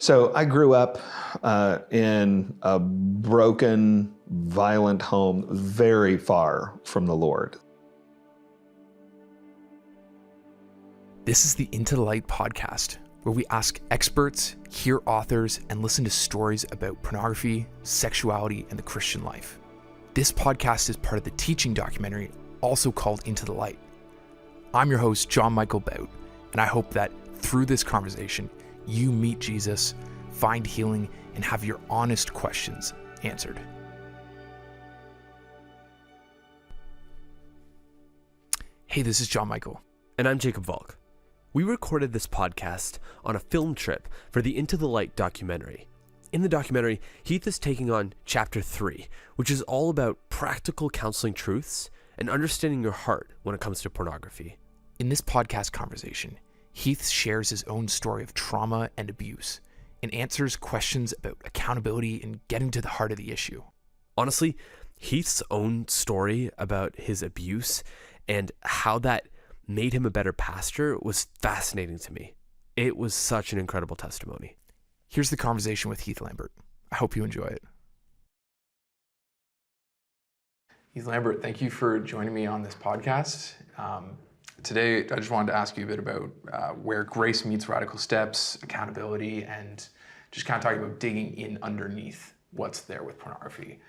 So I grew up in a broken, violent home, very far from the Lord. This is the Into the Light podcast, where we ask experts, hear authors, and listen to stories about pornography, sexuality, and the Christian life. This podcast is part of the teaching documentary, also called Into the Light. I'm your host, John Michael Bout, and I hope that through this conversation, you meet Jesus, find healing, and have your honest questions answered. Hey, this is John Michael. And I'm Jacob Volk. We recorded this podcast on a film trip for the Into the Light documentary. In the documentary, Heath is taking on Chapter 3, which is all about practical counseling truths and understanding your heart when it comes to pornography. In this podcast conversation, Heath shares his own story of trauma and abuse and answers questions about accountability and getting to the heart of the issue. Honestly, Heath's own story about his abuse and how that made him a better pastor was fascinating to me. It was such an incredible testimony. Here's the conversation with Heath Lambert. I hope you enjoy it. Heath Lambert, thank you for joining me on this podcast. Today, I just wanted to ask you a bit about where grace meets radical steps, accountability, and just kind of talking about digging in underneath what's there with pornography.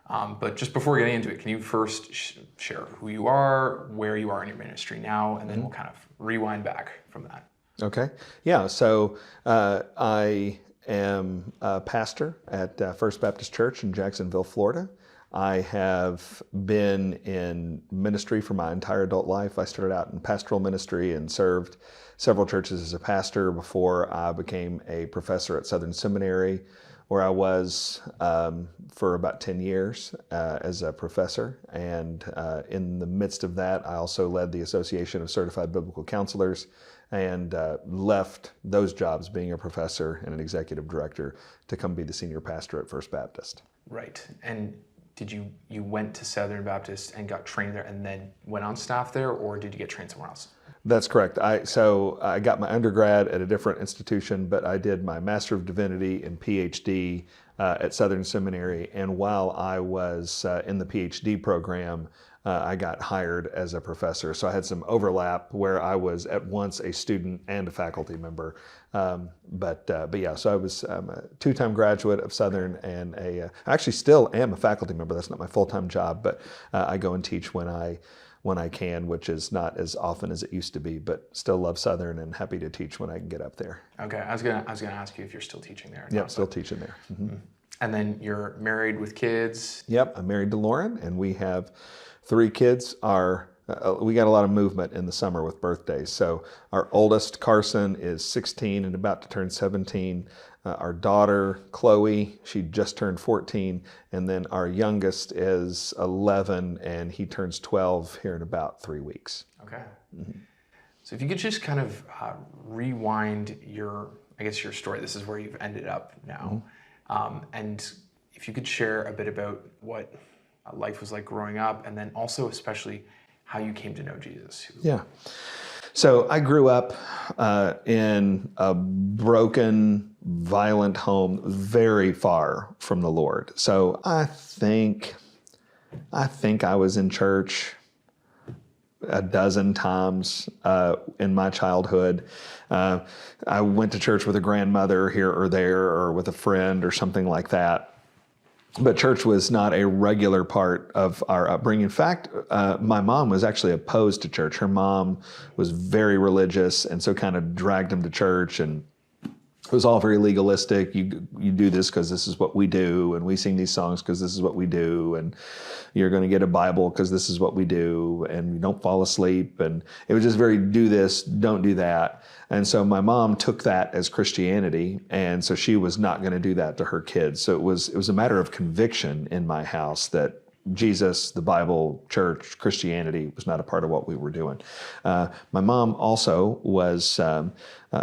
But just before getting into it, can you first share who you are, where you are in your ministry now, and then we'll kind of rewind back from that. Okay. Yeah. So I am a pastor at First Baptist Church in Jacksonville, Florida. I have been in ministry for my entire adult life. I started out in pastoral ministry and served several churches as a pastor before I became a professor at Southern Seminary, where I was for about 10 years as a professor. And in the midst of that, I also led the Association of Certified Biblical Counselors and left those jobs, being a professor and an executive director, to come be the senior pastor at First Baptist. Right. And did you went to Southern Baptist and got trained there and then went on staff there, or did you get trained somewhere else? That's correct. So I got my undergrad at a different institution, but I did my Master of Divinity and PhD at Southern Seminary. And while I was in the PhD program, I got hired as a professor. So I had some overlap where I was at once a student and a faculty member. But yeah, so I was a two-time graduate of Southern and I actually still am a faculty member. That's not my full-time job, but I go and teach when I can, which is not as often as it used to be, but still love Southern and happy to teach when I can get up there. Okay, I was gonna ask you if you're still teaching there. Yep, still teaching there. Mm-hmm. And then you're married with kids? Yep, I'm married to Lauren, and we have 3 kids. We got a lot of movement in the summer with birthdays. So our oldest, Carson, is 16 and about to turn 17. Our daughter, Chloe, she just turned 14. And then our youngest is 11 and he turns 12 here in about 3 weeks. Okay. Mm-hmm. So if you could just kind of rewind your story. This is where you've ended up now. Mm-hmm. And if you could share a bit about what life was like growing up, and then also especially how you came to know Jesus. Yeah. So I grew up in a broken, violent home, very far from the Lord. So I think I was in church a dozen times in my childhood. I went to church with a grandmother here or there, or with a friend or something like that. But church was not a regular part of our upbringing. In fact, my mom was actually opposed to church. Her mom was very religious and so kind of dragged him to church, and it was all very legalistic. You do this because this is what we do, and we sing these songs because this is what we do, and you're going to get a Bible because this is what we do, and you don't fall asleep. And it was just very do this, don't do that. And so my mom took that as Christianity, and so she was not going to do that to her kids. So it was a matter of conviction in my house that Jesus, the Bible, church, Christianity was not a part of what we were doing. My mom also was a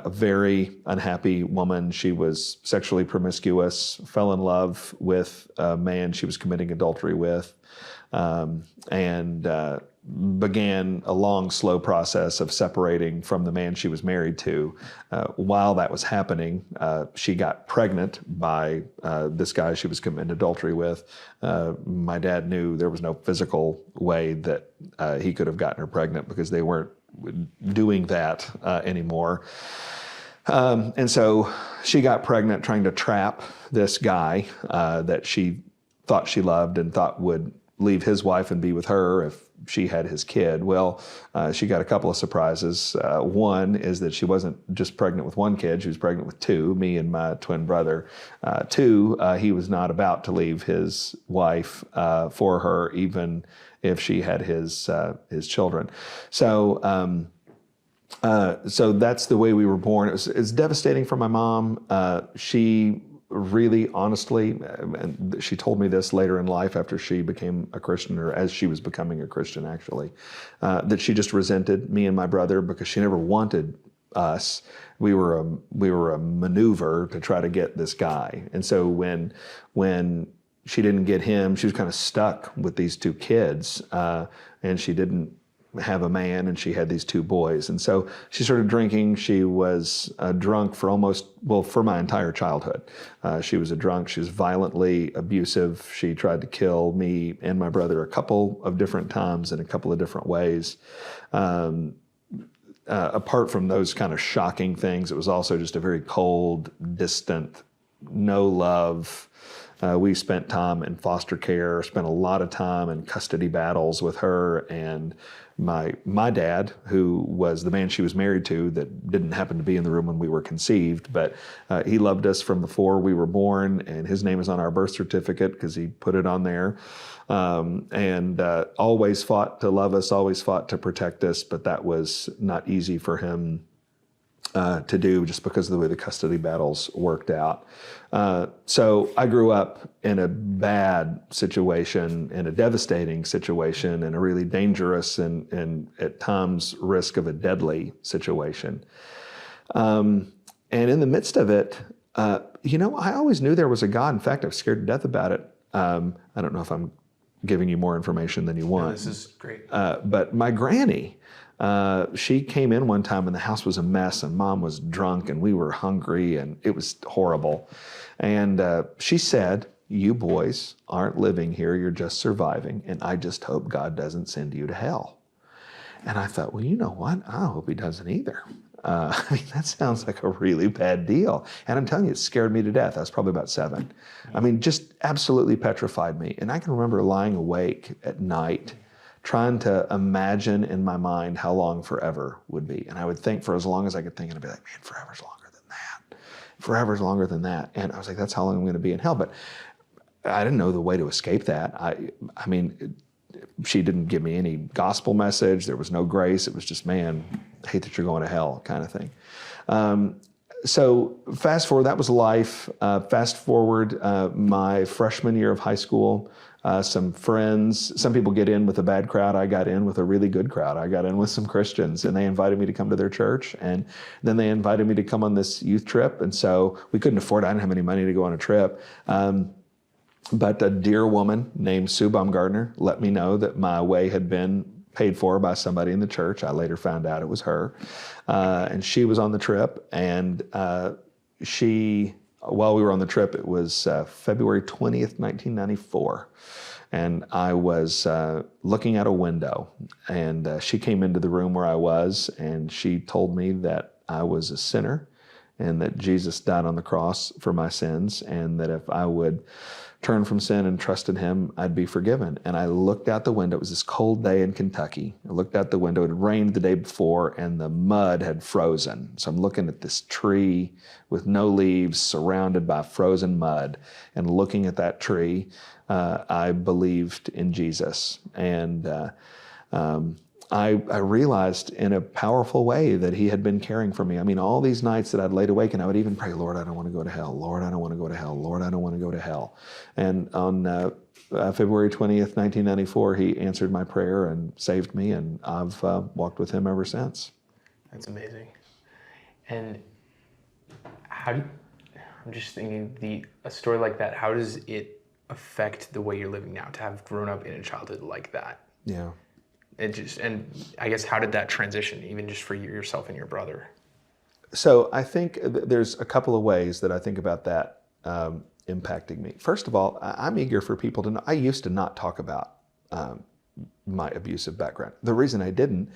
very unhappy woman. She was sexually promiscuous, fell in love with a man she was committing adultery with, and began a long, slow process of separating from the man she was married to. While that was happening, she got pregnant by this guy she was committing adultery with. My dad knew there was no physical way that he could have gotten her pregnant because they weren't doing that anymore. And so she got pregnant trying to trap this guy that she thought she loved and thought would leave his wife and be with her if she had his kid. Well, she got a couple of surprises. One is that she wasn't just pregnant with one kid, she was pregnant with two, me and my twin brother. Two, he was not about to leave his wife for her, even if she had his children. So that's the way we were born. It's devastating for my mom. She really, honestly, and she told me this later in life after she became a Christian, or as she was becoming a Christian, actually, that she just resented me and my brother because she never wanted us. We were a maneuver to try to get this guy. And so when she didn't get him, she was kind of stuck with these two kids, and she didn't have a man, and she had these two boys. And so she started drinking. She was drunk for my entire childhood. She was a drunk. She was violently abusive. She tried to kill me and my brother a couple of different times in a couple of different ways. Apart from those kind of shocking things, it was also just a very cold, distant, no love. We spent time in foster care, spent a lot of time in custody battles with her and my dad, who was the man she was married to that didn't happen to be in the room when we were conceived, but he loved us from before we were born, and his name is on our birth certificate because he put it on there, and always fought to love us, always fought to protect us, but that was not easy for him to do just because of the way the custody battles worked out. So I grew up in a bad situation, in a devastating situation, in a really dangerous and at times risk of a deadly situation. And in the midst of it, I always knew there was a God. In fact, I was scared to death about it. I don't know if I'm giving you more information than you want. No, this is great. But my granny, she came in one time and the house was a mess and Mom was drunk and we were hungry and it was horrible. And she said, "You boys aren't living here, you're just surviving, and I just hope God doesn't send you to hell." And I thought, well, you know what? I hope he doesn't either. That sounds like a really bad deal. And I'm telling you, it scared me to death. I was probably about 7. Just absolutely petrified me. And I can remember lying awake at night trying to imagine in my mind how long forever would be. And I would think for as long as I could think, and I'd be like, man, forever's longer than that. Forever's longer than that. And I was like, that's how long I'm going to be in hell. But I didn't know the way to escape that. She didn't give me any gospel message. There was no grace. It was just, man, I hate that you're going to hell kind of thing. So fast forward, that was life. Fast forward, my freshman year of high school, some friends, some people get in with a bad crowd. I got in with a really good crowd. I got in with some Christians, and they invited me to come to their church. And then they invited me to come on this youth trip. And so we couldn't afford it. I didn't have any money to go on a trip. But a dear woman named Sue Baumgartner let me know that my way had been paid for by somebody in the church. I later found out it was her. And she was on the trip. And while we were on the trip, it was February 20th, 1994. And I was looking out a window. And she came into the room where I was, and she told me that I was a sinner and that Jesus died on the cross for my sins, and that if I would turn from sin and trust in him, I'd be forgiven. And I looked out the window. It was this cold day in Kentucky. I looked out the window. It had rained the day before and the mud had frozen. So I'm looking at this tree with no leaves surrounded by frozen mud. And looking at that tree, I believed in Jesus. And I realized in a powerful way that he had been caring for me. All these nights that I'd laid awake and I would even pray, Lord, I don't want to go to hell. Lord, I don't want to go to hell. Lord, I don't want to go to hell. And on February 20th, 1994, he answered my prayer and saved me, and I've walked with him ever since. That's amazing. And I'm just thinking, a story like that, how does it affect the way you're living now, to have grown up in a childhood like that? Yeah. And I guess how did that transition, even just for yourself and your brother? So I think there's a couple of ways that I think about that impacting me. First of all, I'm eager for people to know. I used to not talk about my abusive background. The reason I didn't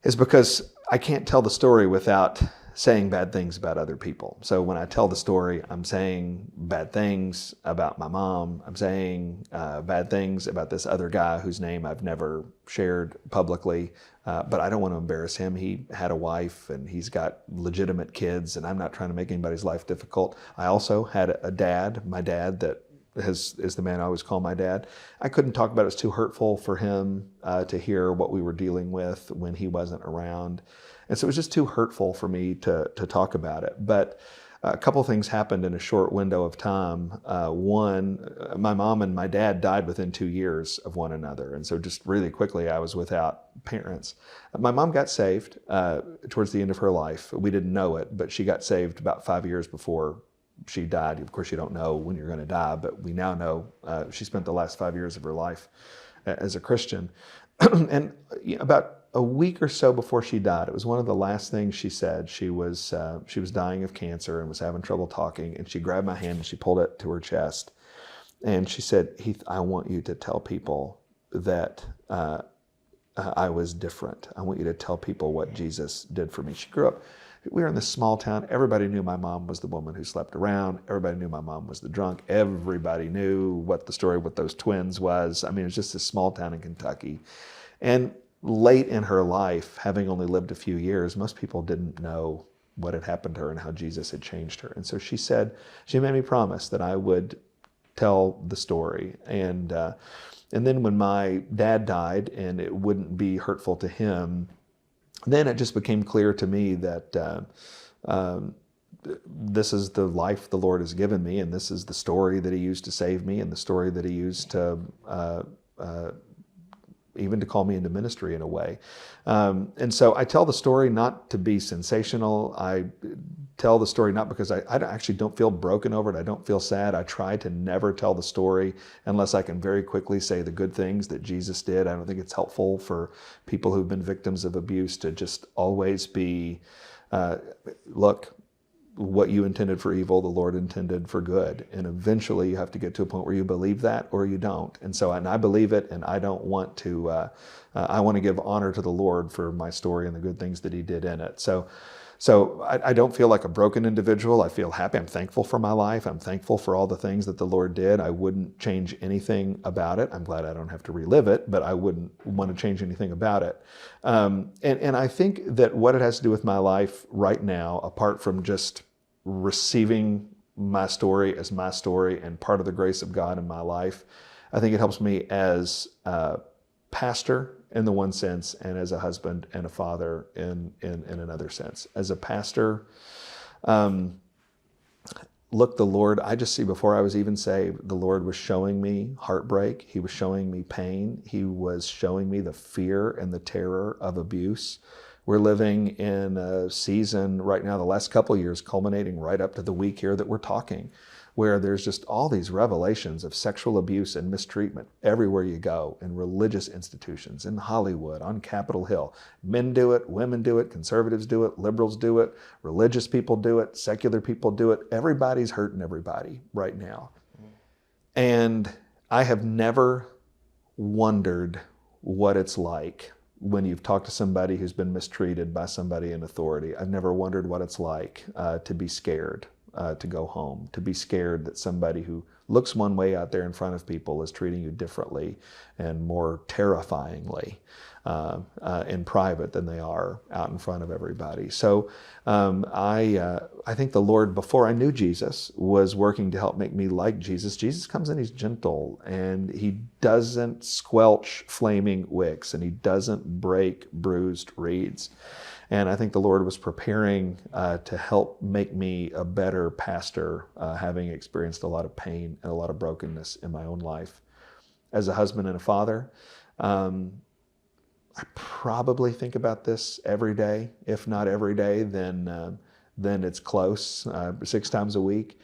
is because I can't tell the story without saying bad things about other people. So when I tell the story, I'm saying bad things about my mom. I'm saying bad things about this other guy whose name I've never shared publicly, but I don't want to embarrass him. He had a wife and he's got legitimate kids, and I'm not trying to make anybody's life difficult. I also had a dad, my dad, that is the man I always call my dad. I couldn't talk about it. It was too hurtful for him to hear what we were dealing with when he wasn't around. And so it was just too hurtful for me to talk about it. But a couple of things happened in a short window of time. One, my mom and my dad died within 2 years of one another. And so just really quickly, I was without parents. My mom got saved towards the end of her life. We didn't know it, but she got saved about 5 years before she died. Of course, you don't know when you're going to die, but we now know she spent the last 5 years of her life as a Christian. And about a week or so before she died, it was one of the last things she said. She was dying of cancer and was having trouble talking. And she grabbed my hand and she pulled it to her chest. And she said, "Heath, I want you to tell people that I was different. I want you to tell people what Jesus did for me." She grew up. We were in this small town. Everybody knew my mom was the woman who slept around. Everybody knew my mom was the drunk. Everybody knew what the story with those twins was. I mean, it was just this small town in Kentucky. And late in her life, having only lived a few years, most people didn't know what had happened to her and how Jesus had changed her. And so she made me promise that I would tell the story. And then when my dad died, and it wouldn't be hurtful to him, then it just became clear to me that this is the life the Lord has given me, and this is the story that He used to save me, and the story that He used to even to call me into ministry in a way. And so I tell the story not to be sensational. I tell the story not because I actually don't feel broken over it. I don't feel sad. I try to never tell the story unless I can very quickly say the good things that Jesus did. I don't think it's helpful for people who've been victims of abuse to just always be, look, what you intended for evil, the Lord intended for good. And eventually you have to get to a point where you believe that or you don't. And so I believe it, and I don't want to, I want to give honor to the Lord for my story and the good things that He did in it. So I don't feel like a broken individual. I feel happy. I'm thankful for my life. I'm thankful for all the things that the Lord did. I wouldn't change anything about it. I'm glad I don't have to relive it, but I wouldn't want to change anything about it. And I think that what it has to do with my life right now, apart from just receiving my story as my story and part of the grace of God in my life, I think it helps me as a pastor in the one sense, and as a husband and a father in another sense. As a pastor, look, the Lord, I just see before I was even saved, the Lord was showing me heartbreak. He was showing me pain. He was showing me the fear and the terror of abuse. We're living in a season right now, the last couple of years, culminating right up to the week here that we're talking, where there's just all these revelations of sexual abuse and mistreatment everywhere you go, in religious institutions, in Hollywood, on Capitol Hill. Men do it, women do it, conservatives do it, liberals do it, religious people do it, secular people do it. Everybody's hurting everybody right now. And I have never wondered what it's like when you've talked to somebody who's been mistreated by somebody in authority. I've never wondered what it's like to be scared to go home, to be scared that somebody who looks one way out there in front of people is treating you differently and more terrifyingly in private than they are out in front of everybody. So I think the Lord, before I knew Jesus, was working to help make me like Jesus. Jesus comes in, He's gentle, and He doesn't squelch flaming wicks, and He doesn't break bruised reeds. And I think the Lord was preparing to help make me a better pastor, having experienced a lot of pain and a lot of brokenness in my own life. As a husband and a father, I probably think about this every day. If not every day, then it's close, 6 times a week.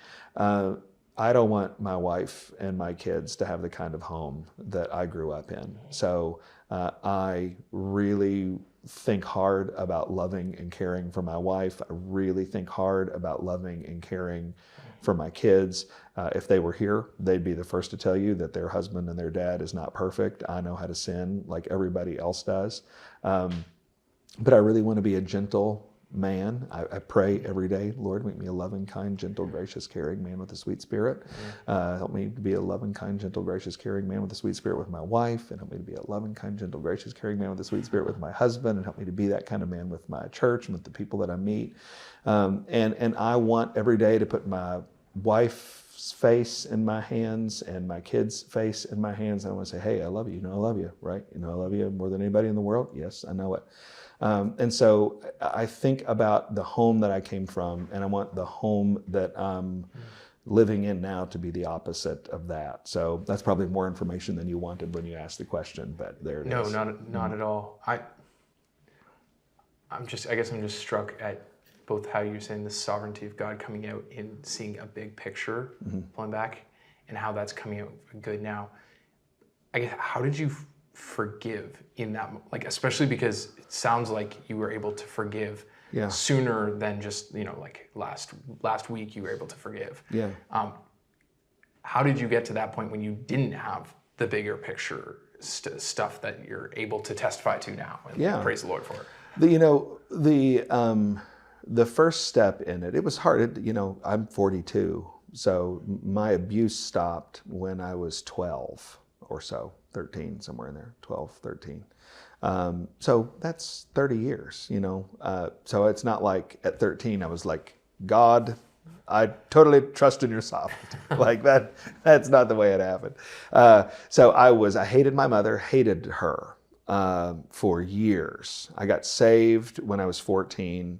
I don't want my wife and my kids to have the kind of home that I grew up in. So I really think hard about loving and caring for my wife. I really think hard about loving and caring for my kids. If they were here, they'd be the first to tell you that their husband and their dad is not perfect. I know how to sin like everybody else does. But I really want to be a gentle man. I pray every day, Lord, make me a loving, kind, gentle, gracious, caring man with a sweet spirit. Help me to be a loving, kind, gentle, gracious, caring man with a sweet spirit with my wife, and help me to be a loving, kind, gentle, gracious, caring man with a sweet spirit with my husband, and help me to be that kind of man with my church and with the people that I meet. And I want every day to put my wife's face in my hands and my kid's face in my hands. I want to say, hey, I love you. You know I love you, right? You know I love you more than anybody in the world. Yes, I know it. And so I think about the home that I came from, and I want the home that I'm living in now to be the opposite of that. So that's probably more information than you wanted when you asked the question, but there it is. No, not at all. I guess I'm just struck at both how you're saying the sovereignty of God coming out in seeing a big picture, pulling back, and how that's coming out good now. I guess, how did you forgive in that, like, especially because it sounds like you were able to forgive sooner than just, like last week you were able to forgive. Yeah. How did you get to that point when you didn't have the bigger picture stuff that you're able to testify to now and praise the Lord for? The first step in it was hard. I'm 42, so my abuse stopped when I was 12 or so. 13, somewhere in there, 12, 13. So that's 30 years, So it's not like at 13 I was like, God, I totally trust in your sovereignty. Like that's not the way it happened. So I hated my mother, hated her for years. I got saved when I was 14.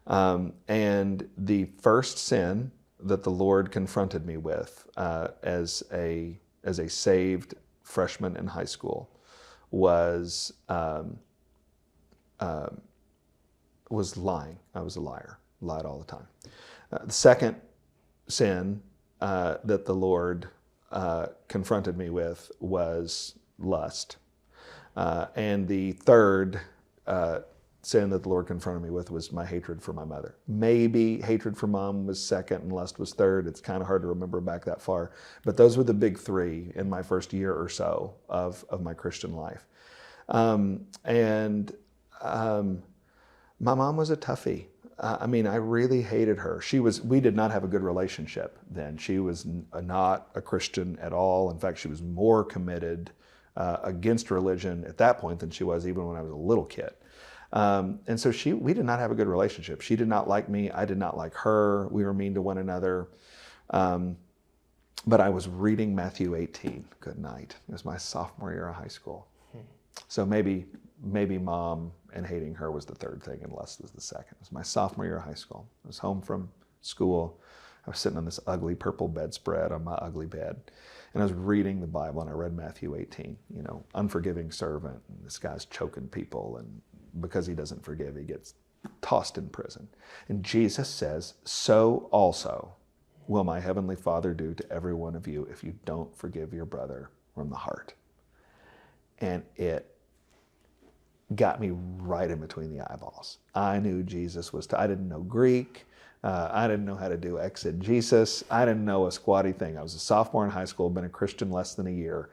And the first sin that the Lord confronted me with as a saved freshman in high school was lying. I was a liar, lied all the time. The second sin that the Lord confronted me with was lust. And the third sin that the Lord confronted me with was my hatred for my mother. Maybe hatred for mom was second and lust was third. It's kind of hard to remember back that far. But those were the big three in my first year or so of my Christian life. My mom was a toughie. I really hated her. We did not have a good relationship then. She was not a Christian at all. In fact, she was more committed against religion at that point than she was even when I was a little kid. And so we did not have a good relationship. She did not like me. I did not like her. We were mean to one another. But I was reading Matthew 18. Good night. It was my sophomore year of high school. So maybe mom and hating her was the third thing and lust was the second. It was my sophomore year of high school. I was home from school. I was sitting on this ugly purple bedspread on my ugly bed. And I was reading the Bible and I read Matthew 18, unforgiving servant. And this guy's choking people, and because he doesn't forgive, he gets tossed in prison. And Jesus says, so also will my heavenly Father do to every one of you if you don't forgive your brother from the heart. And it got me right in between the eyeballs. I knew Jesus was, I didn't know Greek. I didn't know how to do exegesis. I didn't know a squatty thing. I was a sophomore in high school, been a Christian less than a year.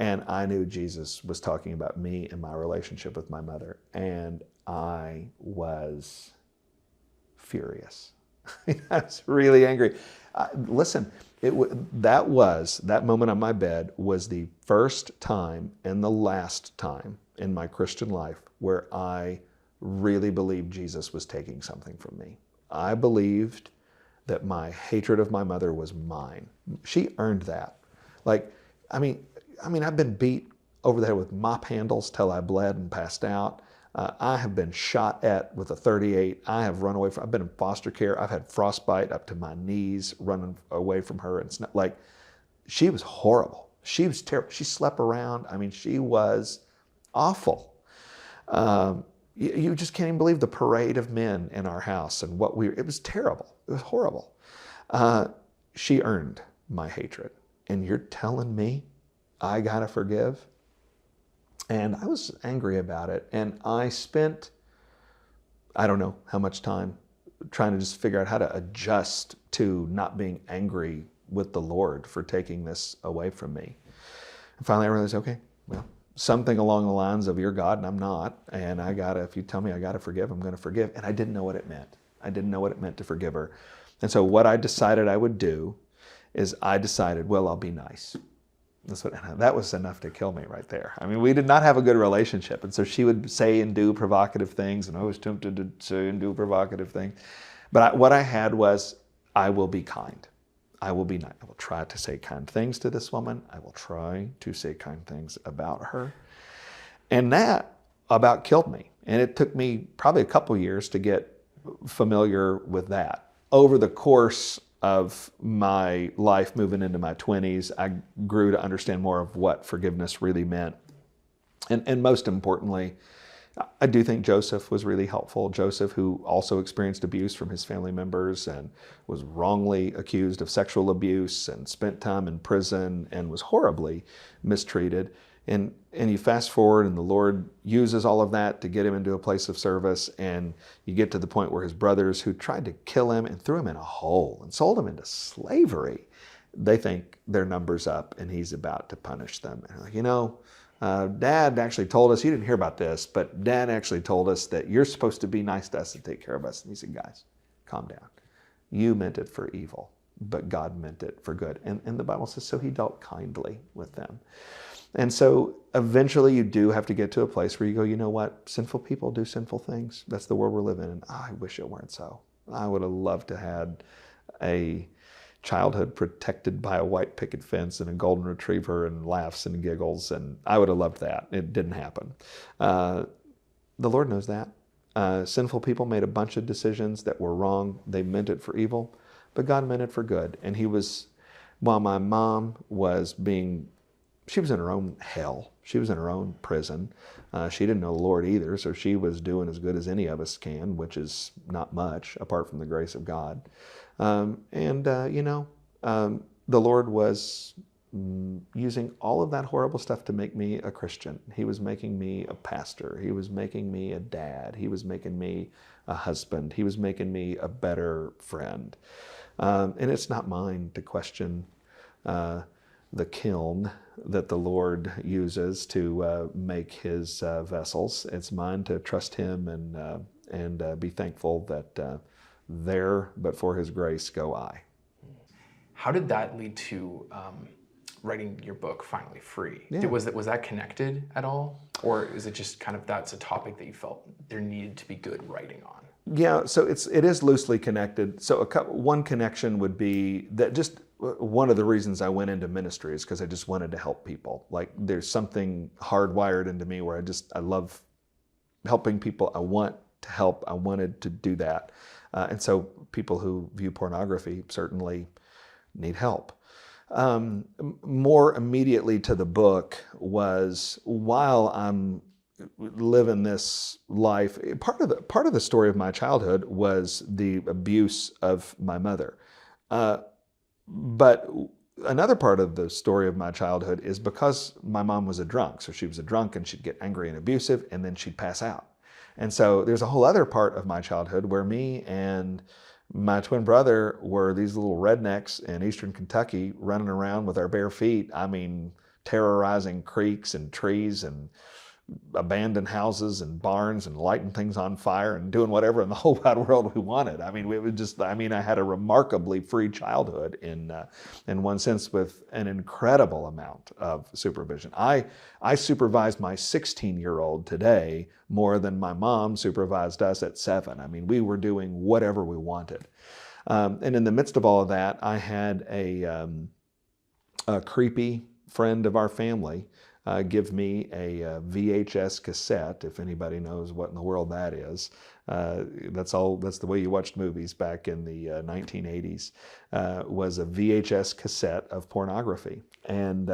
And I knew Jesus was talking about me and my relationship with my mother. And I was furious. I was really angry. Listen, that moment on my bed was the first time and the last time in my Christian life where I really believed Jesus was taking something from me. I believed that my hatred of my mother was mine. She earned that. I've been beat over the head with mop handles till I bled and passed out. I have been shot at with a .38. I have run away I've been in foster care. I've had frostbite up to my knees running away from her. And she was horrible. She was terrible. She slept around. She was awful. You just can't even believe the parade of men in our house and it was terrible. It was horrible. She earned my hatred. And you're telling me I gotta forgive? And I was angry about it. And I spent, I don't know how much time trying to just figure out how to adjust to not being angry with the Lord for taking this away from me. And finally I realized, okay, well, something along the lines of you're God and I'm not. And if you tell me I gotta forgive, I'm gonna forgive. And I didn't know what it meant. I didn't know what it meant to forgive her. And so what I decided I would do is I decided, well, I'll be nice. That was enough to kill me right there. I mean, we did not have a good relationship. And so she would say and do provocative things, and I was tempted to say and do provocative things. But what I had was, I will be kind. I will be nice. I will try to say kind things to this woman. I will try to say kind things about her. And that about killed me. And it took me probably a couple years to get familiar with that. Over the course of my life moving into my 20s, I grew to understand more of what forgiveness really meant. And most importantly, I do think Joseph was really helpful. Joseph, who also experienced abuse from his family members and was wrongly accused of sexual abuse and spent time in prison and was horribly mistreated. And you fast forward and the Lord uses all of that to get him into a place of service, and you get to the point where his brothers, who tried to kill him and threw him in a hole and sold him into slavery, they think their number's up and he's about to punish them. And they're like, Dad actually told us, you didn't hear about this, but Dad actually told us that you're supposed to be nice to us and take care of us. And he said, guys, calm down. You meant it for evil, but God meant it for good. And the Bible says, so he dealt kindly with them. And so eventually you do have to get to a place where you go, you know what? Sinful people do sinful things. That's the world we're living in. And I wish it weren't so. I would have loved to have had a childhood protected by a white picket fence and a golden retriever and laughs and giggles. And I would have loved that. It didn't happen. The Lord knows that. Sinful people made a bunch of decisions that were wrong. They meant it for evil, but God meant it for good. And while my mom she was in her own hell. She was in her own prison. She didn't know the Lord either, so she was doing as good as any of us can, which is not much apart from the grace of God. The Lord was using all of that horrible stuff to make me a Christian. He was making me a pastor. He was making me a dad. He was making me a husband. He was making me a better friend. And it's not mine to question the kiln that the Lord uses to make his vessels. It's mine to trust him and be thankful that there, but for his grace, go I. How did that lead to writing your book, Finally Free? Yeah. Was that connected at all? Or is it just kind of that's a topic that you felt there needed to be good writing on? Yeah, so it is loosely connected. So one connection would be that just one of the reasons I went into ministry is because I just wanted to help people. Like there's something hardwired into me where I love helping people. I want to help. I wanted to do that. And so people who view pornography certainly need help. More immediately to the book was while I'm living this life, part of the story of my childhood was the abuse of my mother. But another part of the story of my childhood is because my mom was a drunk. So she was a drunk and she'd get angry and abusive and then she'd pass out. And so there's a whole other part of my childhood where me and my twin brother were these little rednecks in Eastern Kentucky running around with our bare feet. I mean, terrorizing creeks and trees and abandoned houses and barns and lighting things on fire and doing whatever in the whole wide world we wanted. I mean, I had a remarkably free childhood in one sense with an incredible amount of supervision. I supervised my 16-year-old today more than my mom supervised us at 7. I mean, we were doing whatever we wanted. And in the midst of all of that, I had a creepy friend of our family give me a VHS cassette, if anybody knows what in the world that is. That's the way you watched movies back in the 1980s, was a VHS cassette of pornography. And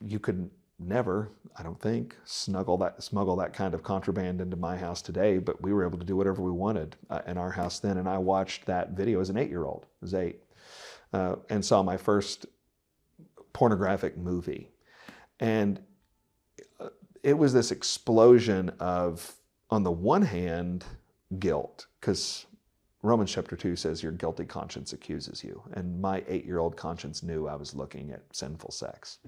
you could never, I don't think, smuggle that kind of contraband into my house today, but we were able to do whatever we wanted in our house then. And I watched that video as an 8-year-old. I was 8, and saw my first pornographic movie. And it was this explosion of, on the one hand, guilt, because Romans chapter 2 says your guilty conscience accuses you. And my 8-year-old conscience knew I was looking at sinful sex.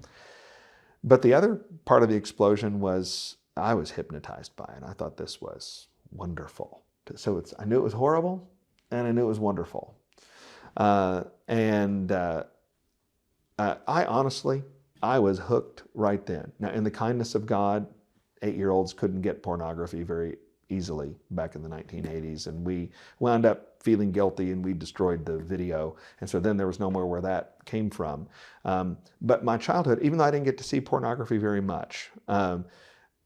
But the other part of the explosion was I was hypnotized by it. I thought this was wonderful. So I knew it was horrible, and I knew it was wonderful. I honestly was hooked right then. Now, in the kindness of God, 8-year-olds couldn't get pornography very easily back in the 1980s, and we wound up feeling guilty, and we destroyed the video, and so then there was no more where that came from. But my childhood, even though I didn't get to see pornography very much,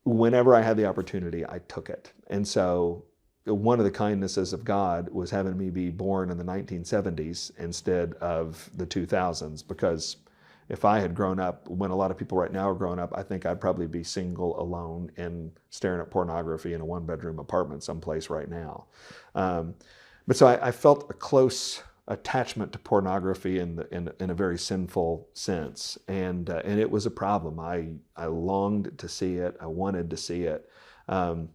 whenever I had the opportunity, I took it. And so one of the kindnesses of God was having me be born in the 1970s instead of the 2000s, because if I had grown up when a lot of people right now are growing up, I think I'd probably be single, alone, and staring at pornography in a 1-bedroom apartment someplace right now. But so I felt a close attachment to pornography in a very sinful sense, and it was a problem. I longed to see it. I wanted to see it, and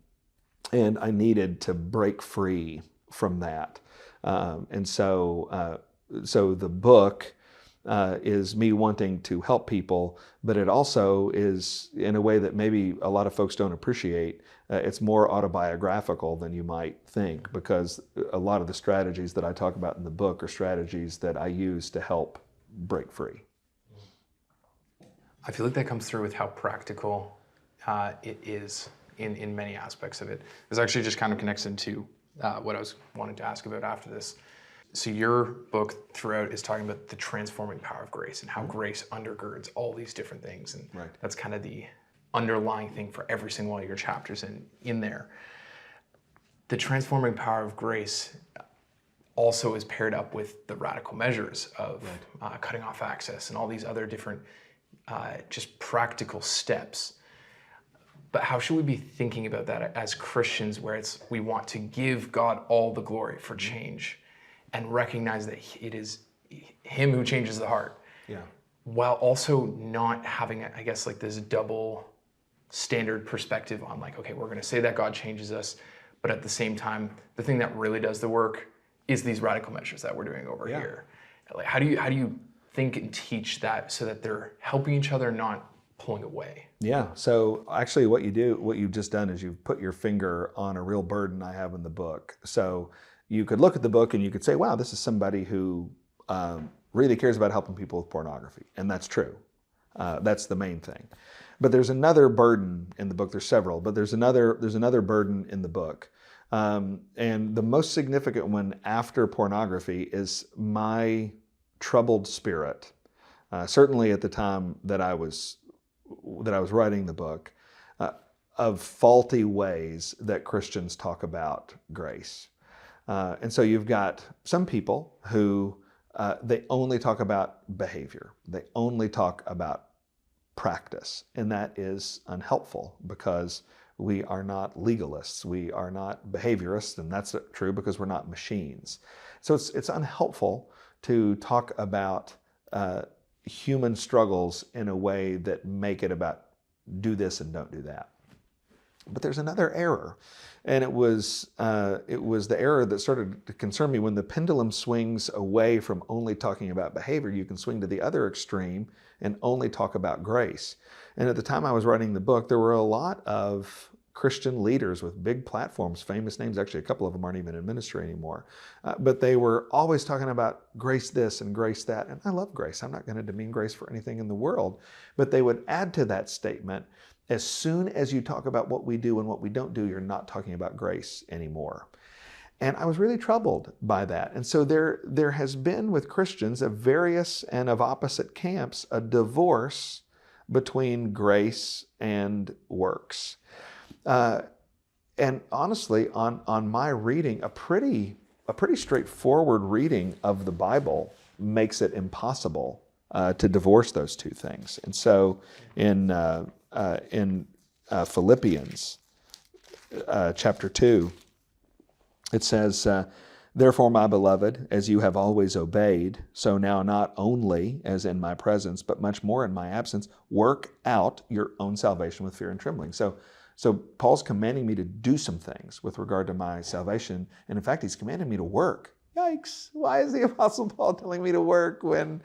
I needed to break free from that. And so the book is me wanting to help people, but it also is, in a way that maybe a lot of folks don't appreciate, it's more autobiographical than you might think, because a lot of the strategies that I talk about in the book are strategies that I use to help break free. I feel like that comes through with how practical it is in many aspects of it. This actually just kind of connects into what I was wanting to ask about after this. So your book throughout is talking about the transforming power of grace and how grace undergirds all these different things. And right. That's kind of the underlying thing for every single one of your chapters in there. The transforming power of grace also is paired up with the radical measures of cutting off access and all these other different just practical steps. But how should we be thinking about that as Christians, where we want to give God all the glory for change and recognize that it is Him who changes the heart, while also not having, I guess, like this double standard perspective on like, okay, we're going to say that God changes us, but at the same time, the thing that really does the work is these radical measures that we're doing over here. Like, how do you think and teach that so that they're helping each other, not pulling away? Yeah. So actually what you've just done is you've put your finger on a real burden I have in the book. So you could look at the book and you could say, wow, this is somebody who really cares about helping people with pornography. And that's true. That's the main thing. But there's another burden in the book. There's several, but there's another burden in the book. And the most significant one after pornography is my troubled spirit. Certainly at the time that I was writing the book, of faulty ways that Christians talk about grace. And so you've got some people who they only talk about behavior. They only talk about practice. And that is unhelpful, because we are not legalists. We are not behaviorists, and that's true because we're not machines. So it's unhelpful to talk about human struggles in a way that make it about do this and don't do that. But there's another error, and it was the error that started to concern me. When the pendulum swings away from only talking about behavior, you can swing to the other extreme and only talk about grace. And at the time I was writing the book, there were a lot of Christian leaders with big platforms, famous names. Actually, a couple of them aren't even in ministry anymore. But they were always talking about grace this and grace that. And I love grace. I'm not going to demean grace for anything in the world. But they would add to that statement, as soon as you talk about what we do and what we don't do, you're not talking about grace anymore. And I was really troubled by that. And so there has been with Christians of various and of opposite camps a divorce between grace and works. And honestly, on my reading, a pretty straightforward reading of the Bible makes it impossible to divorce those two things. And so in in Philippians chapter 2, it says, "Therefore, my beloved, as you have always obeyed, so now not only as in my presence, but much more in my absence, work out your own salvation with fear and trembling." So Paul's commanding me to do some things with regard to my salvation. And in fact, he's commanding me to work. Yikes. Why is the Apostle Paul telling me to work when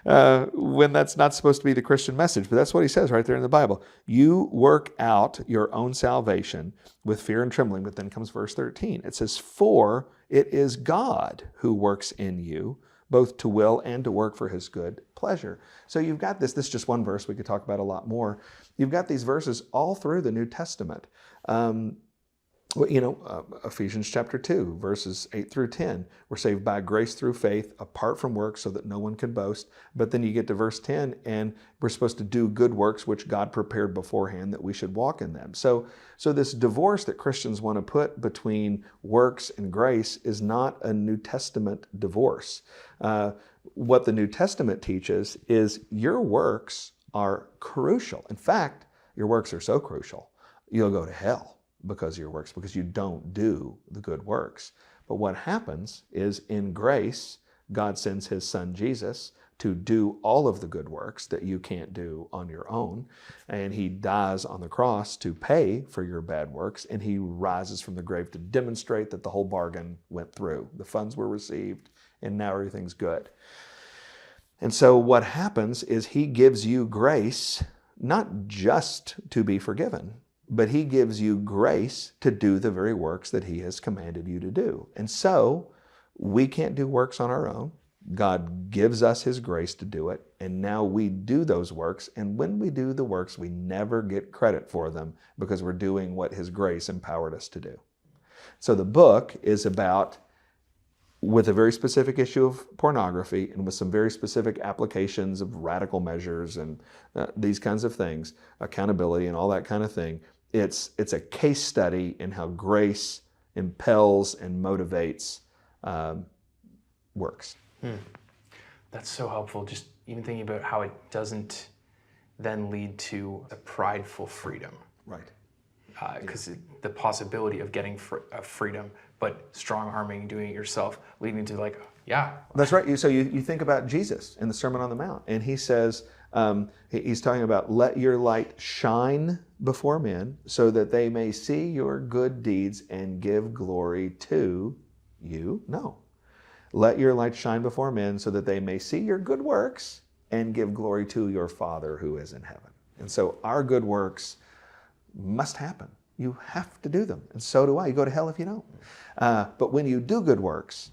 that's not supposed to be the Christian message? But that's what he says right there in the Bible. You work out your own salvation with fear and trembling. But then comes verse 13. It says, "For it is God who works in you, both to will and to work for his good pleasure." So you've got this is just one verse. We could talk about a lot more. You've got these verses all through the New Testament. Ephesians chapter 2, verses 8 through 10. We're saved by grace through faith, apart from works, so that no one can boast. But then you get to verse 10, and we're supposed to do good works, which God prepared beforehand that we should walk in them. So this divorce that Christians want to put between works and grace is not a New Testament divorce. What the New Testament teaches is your works are crucial. In fact, your works are so crucial, you'll go to hell because of your works, because you don't do the good works. But what happens is in grace, God sends his son Jesus to do all of the good works that you can't do on your own. And he dies on the cross to pay for your bad works. And he rises from the grave to demonstrate that the whole bargain went through. The funds were received and now everything's good. And so what happens is he gives you grace, not just to be forgiven, but he gives you grace to do the very works that he has commanded you to do. And so we can't do works on our own. God gives us his grace to do it. And now we do those works. And when we do the works, we never get credit for them because we're doing what his grace empowered us to do. So the book is about, with a very specific issue of pornography and with some very specific applications of radical measures and these kinds of things, accountability and all that kind of thing. It's a case study in how grace impels and motivates works. That's so helpful. Just even thinking about how it doesn't then lead to a prideful freedom. Right. Because the possibility of getting freedom, but strong-arming, doing it yourself, leading to like, yeah. That's right. So you think about Jesus in the Sermon on the Mount, and he says, he's talking about, let your light shine before men so that they may see your good deeds and give glory to you. No. Let your light shine before men so that they may see your good works and give glory to your Father who is in heaven. And so our good works must happen. You have to do them. And so do I. You go to hell if you don't. But when you do good works,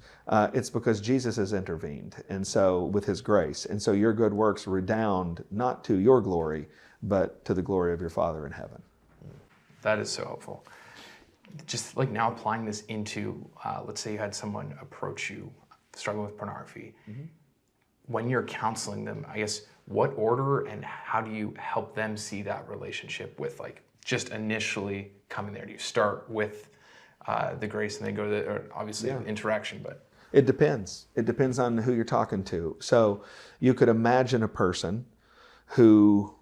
it's because Jesus has intervened. And so with his grace. And so your good works redound not to your glory, but to the glory of your Father in heaven. That is so helpful. Just like now applying this into, let's say you had someone approach you struggling with pornography. Mm-hmm. When you're counseling them, I guess, what order and how do you help them see that relationship with like just initially coming there? Do you start with the grace and then go to the, or obviously interaction, but? It depends. It depends on who you're talking to. So you could imagine a person who,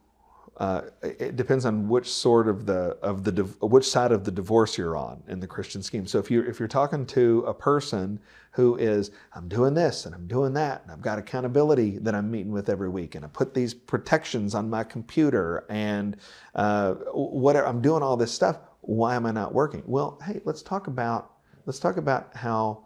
it depends on which sort which side of the divorce you're on in the Christian scheme. So if you're talking to a person who is, I'm doing this and I'm doing that, and I've got accountability that I'm meeting with every week, and I put these protections on my computer, and whatever, I'm doing all this stuff. Why am I not working? Well, hey, let's talk about how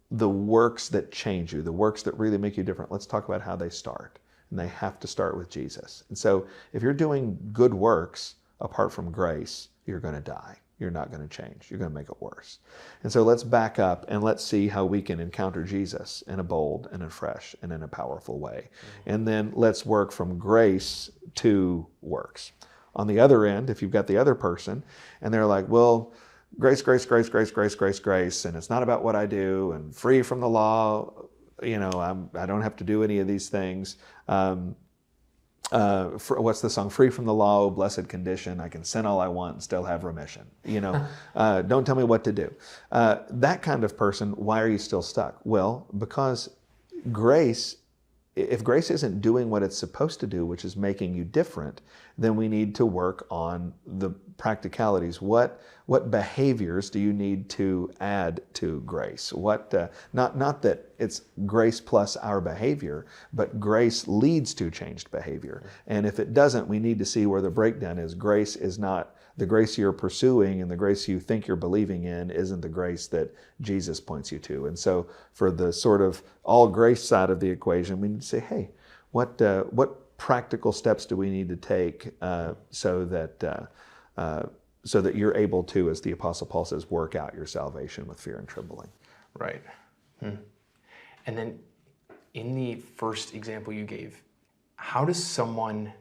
the works that change you, the works that really make you different. Let's talk about how they start. And they have to start with Jesus. And so if you're doing good works apart from grace, you're going to die. You're not going to change. You're going to make it worse. And so let's back up and let's see how we can encounter Jesus in a bold and a fresh and in a powerful way. Mm-hmm. And then let's work from grace to works. On the other end, if you've got the other person and they're like, well, grace, grace, grace, grace, grace, grace, grace, and it's not about what I do, and free from the law, I don't have to do any of these things. What's the song? Free from the law, oh, blessed condition. I can sin all I want and still have remission. Don't tell me what to do. That kind of person, why are you still stuck? Well, because grace if grace isn't doing what it's supposed to do, which is making you different, then we need to work on the practicalities. What behaviors do you need to add to grace? Not that it's grace plus our behavior, but grace leads to changed behavior. And if it doesn't, we need to see where the breakdown is. Grace is not the grace you're pursuing, and the grace you think you're believing in isn't the grace that Jesus points you to. And so for the sort of all grace side of the equation, we need to say, hey, what practical steps do we need to take so that you're able to, as the Apostle Paul says, work out your salvation with fear and trembling. Right. And then in the first example you gave, how does someone,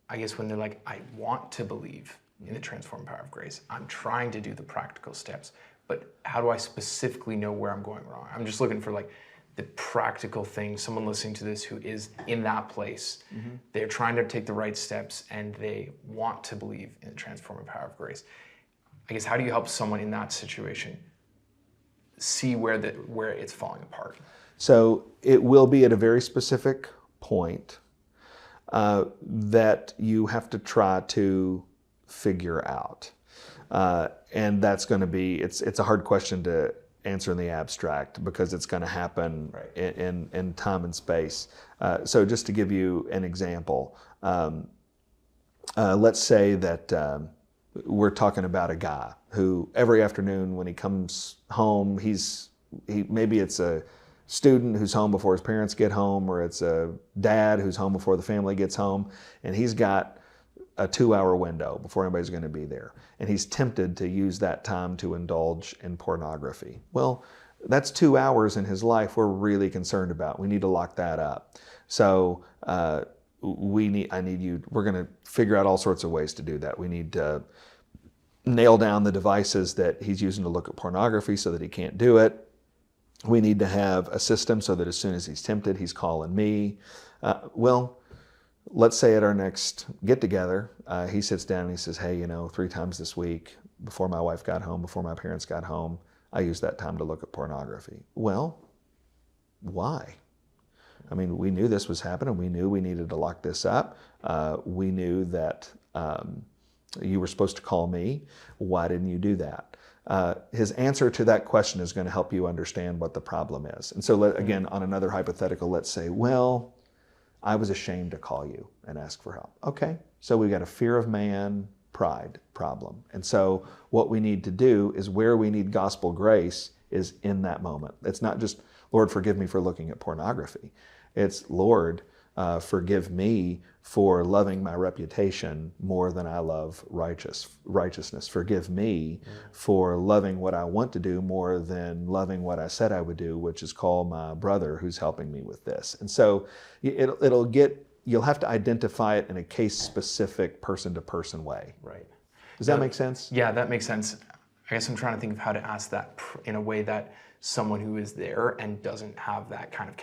I guess when they're like, I want to believe in the transforming power of grace, I'm trying to do the practical steps, but how do I specifically know where I'm going wrong? I'm just looking for like the practical thing, someone listening to this who is in that place. They're trying to take the right steps and they want to believe in the transforming power of grace. I guess, how do you help someone in that situation see where it's falling apart? So it will be at a very specific point that you have to try to figure out. And that's going to be, it's a hard question to answer in the abstract because it's going to happen in time and space. So just to give you an example, let's say that we're talking about a guy who every afternoon when he comes home, maybe it's a student who's home before his parents get home, or it's a dad who's home before the family gets home, and he's got a 2-hour window before anybody's going to be there. And he's tempted to use that time to indulge in pornography. Well, that's 2 hours in his life we're really concerned about. We need to lock that up. So we're going to figure out all sorts of ways to do that. We need to nail down the devices that he's using to look at pornography so that he can't do it. We need to have a system so that as soon as he's tempted, he's calling me. Let's say at our next get-together, he sits down and he says, hey, 3 times this week, before my wife got home, before my parents got home, I used that time to look at pornography. Well, why? I mean, we knew this was happening. We knew we needed to lock this up. We knew that you were supposed to call me. Why didn't you do that? His answer to that question is going to help you understand what the problem is. And so again, on another hypothetical, let's say, well, I was ashamed to call you and ask for help. Okay, so we've got a fear of man, pride problem. And so what we need to do is where we need gospel grace is in that moment. It's not just, Lord, forgive me for looking at pornography. It's, Lord, forgive me for loving my reputation more than I love righteousness. Forgive me for loving what I want to do more than loving what I said I would do, which is call my brother who's helping me with this. And so you'll have to identify it in a case-specific, person-to-person way. Right. Does that make sense? Yeah, that makes sense. I guess I'm trying to think of how to ask that in a way that someone who is there and doesn't have that kind of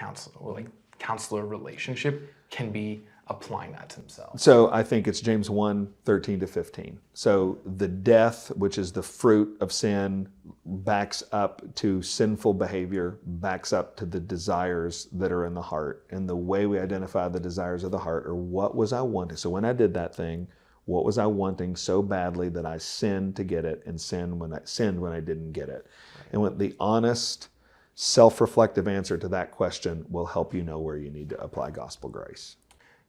counselor relationship can be applying that to themselves. So I think it's James 1:13-15. So the death, which is the fruit of sin, backs up to sinful behavior, backs up to the desires that are in the heart. And the way we identify the desires of the heart are, what was I wanting? So when I did that thing, what was I wanting so badly that I sinned to get it, and sinned when I didn't get it? Right. And with the honest, self-reflective answer to that question will help you know where you need to apply gospel grace.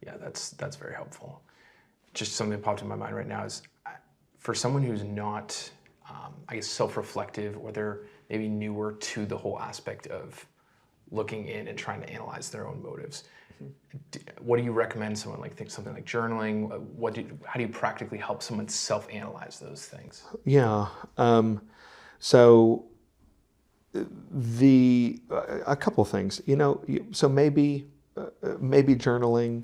Yeah, that's very helpful. Just something that popped in my mind right now is, for someone who's not, self-reflective, or they're maybe newer to the whole aspect of looking in and trying to analyze their own motives, what do you recommend someone think something like journaling? How do you practically help someone self-analyze those things? Yeah. So a couple of things, so maybe journaling.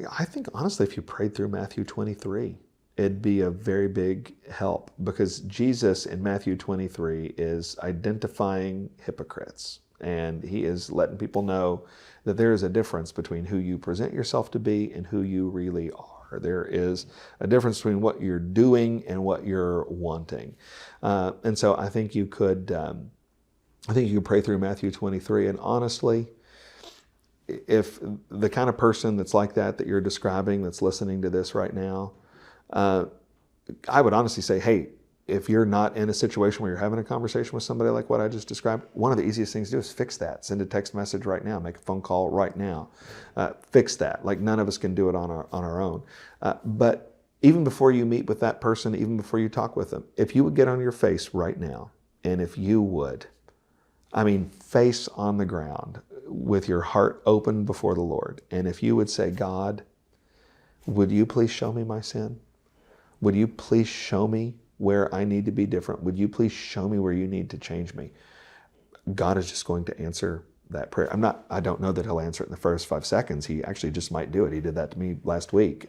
I think honestly, if you prayed through Matthew 23, it'd be a very big help, because Jesus in Matthew 23 is identifying hypocrites, and he is letting people know that there is a difference between who you present yourself to be and who you really are. There is a difference between what you're doing and what you're wanting. And so I think you could pray through Matthew 23, and honestly, if the kind of person that's like that you're describing, that's listening to this right now, I would honestly say, hey, if you're not in a situation where you're having a conversation with somebody like what I just described, one of the easiest things to do is fix that. Send a text message right now, make a phone call right now. Fix that. Like, none of us can do it on our own. But even before you meet with that person, even before you talk with them, if you would get on your face right now, and if you would, face on the ground with your heart open before the Lord, and if you would say, God, would you please show me my sin? Would you please show me where I need to be different? Would you please show me where you need to change me? God is just going to answer that prayer. I don't know that he'll answer it in the first 5 seconds. He actually just might do it. He did that to me last week.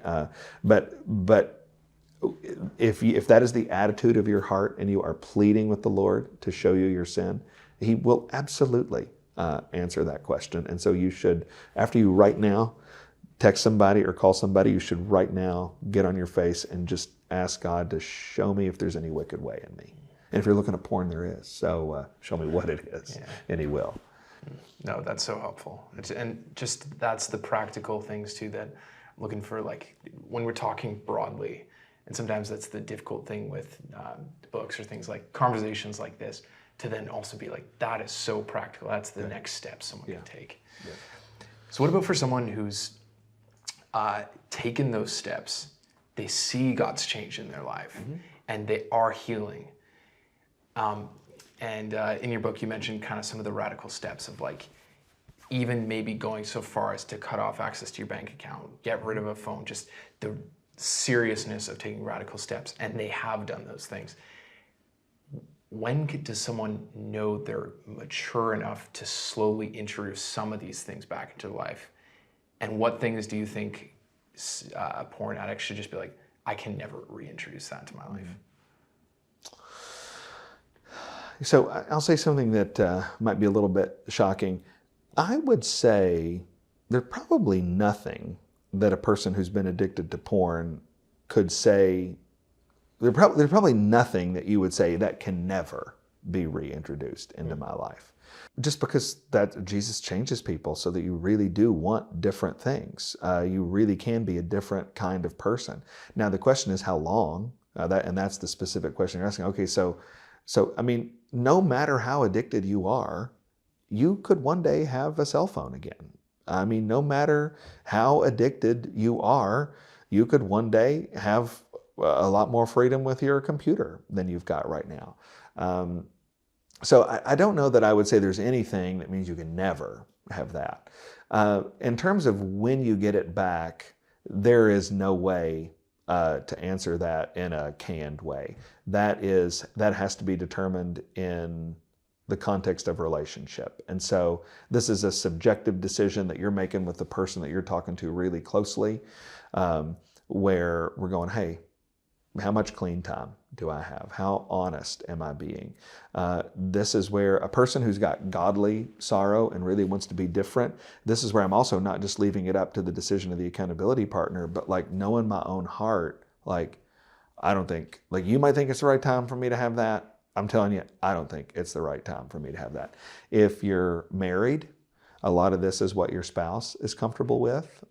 But if that is the attitude of your heart and you are pleading with the Lord to show you your sin, he will absolutely answer that question. And so you should, after you right now text somebody or call somebody, you should right now get on your face and just ask God to show me if there's any wicked way in me. And if you're looking at porn, there is. So show me what it is, and he will. No, that's so helpful. And just that's the practical things too that I'm looking for, like when we're talking broadly, and sometimes that's the difficult thing with books or things like conversations like this, to then also be like, that is so practical. That's the next step someone can take. Yeah. So what about for someone who's taken those steps, they see God's change in their life, and they are healing. And in your book, you mentioned kind of some of the radical steps of like, even maybe going so far as to cut off access to your bank account, get rid of a phone, just the seriousness of taking radical steps. And they have done those things. When does someone know they're mature enough to slowly introduce some of these things back into life? And what things do you think a porn addict should just be like, I can never reintroduce that into my life? So I'll say something that might be a little bit shocking. I would say there's probably nothing that a person who's been addicted to porn could say. There's probably nothing that you would say that can never be reintroduced into my life. Just because that Jesus changes people so that you really do want different things. You really can be a different kind of person. Now the question is how long, and that's the specific question you're asking. Okay, so no matter how addicted you are, you could one day have a cell phone again. No matter how addicted you are, you could one day have a lot more freedom with your computer than you've got right now. So I don't know that I would say there's anything that means you can never have that. In terms of when you get it back, there is no way to answer that in a canned way. That has to be determined in the context of relationship. And so this is a subjective decision that you're making with the person that you're talking to really closely, where we're going, hey, how much clean time do I have? How honest am I being? This is where a person who's got godly sorrow and really wants to be different, this is where I'm also not just leaving it up to the decision of the accountability partner, but like knowing my own heart, like I don't think, like you might think it's the right time for me to have that. I'm telling you, I don't think it's the right time for me to have that. If you're married, a lot of this is what your spouse is comfortable with.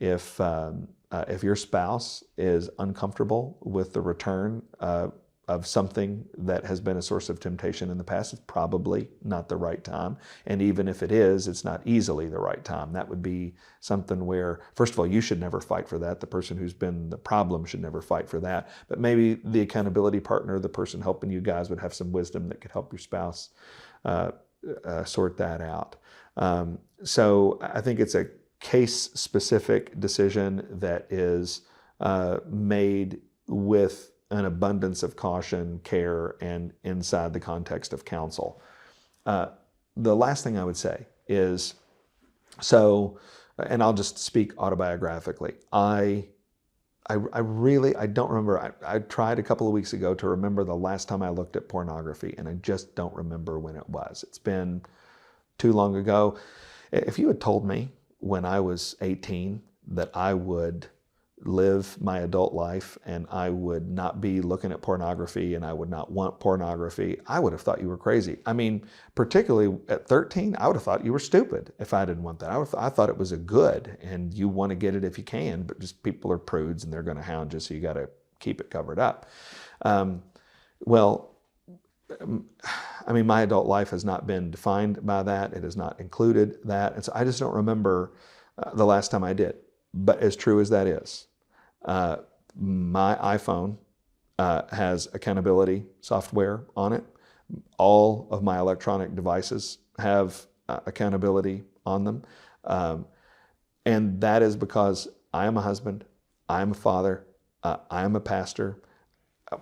If your spouse is uncomfortable with the return of something that has been a source of temptation in the past, it's probably not the right time. And even if it is, it's not easily the right time. That would be something where, first of all, you should never fight for that. The person who's been the problem should never fight for that. But maybe the accountability partner, the person helping you guys, would have some wisdom that could help your spouse sort that out. So I think it's a case-specific decision that is made with an abundance of caution, care, and inside the context of counsel. The last thing I would say is, and I'll just speak autobiographically, I don't remember. I tried a couple of weeks ago to remember the last time I looked at pornography, and I just don't remember when it was. It's been too long ago. If you had told me when I was 18 that I would live my adult life and I would not be looking at pornography and I would not want pornography, I would have thought you were crazy. I mean, particularly at 13, I would have thought you were stupid if I didn't want that. I thought it was a good, and you want to get it if you can, but just people are prudes and they're going to hound you, so you got to keep it covered up. I mean, my adult life has not been defined by that. It has not included that. And so I just don't remember the last time I did. But as true as that is, my iPhone has accountability software on it. All of my electronic devices have accountability on them. And that is because I am a husband, I am a father, I am a pastor.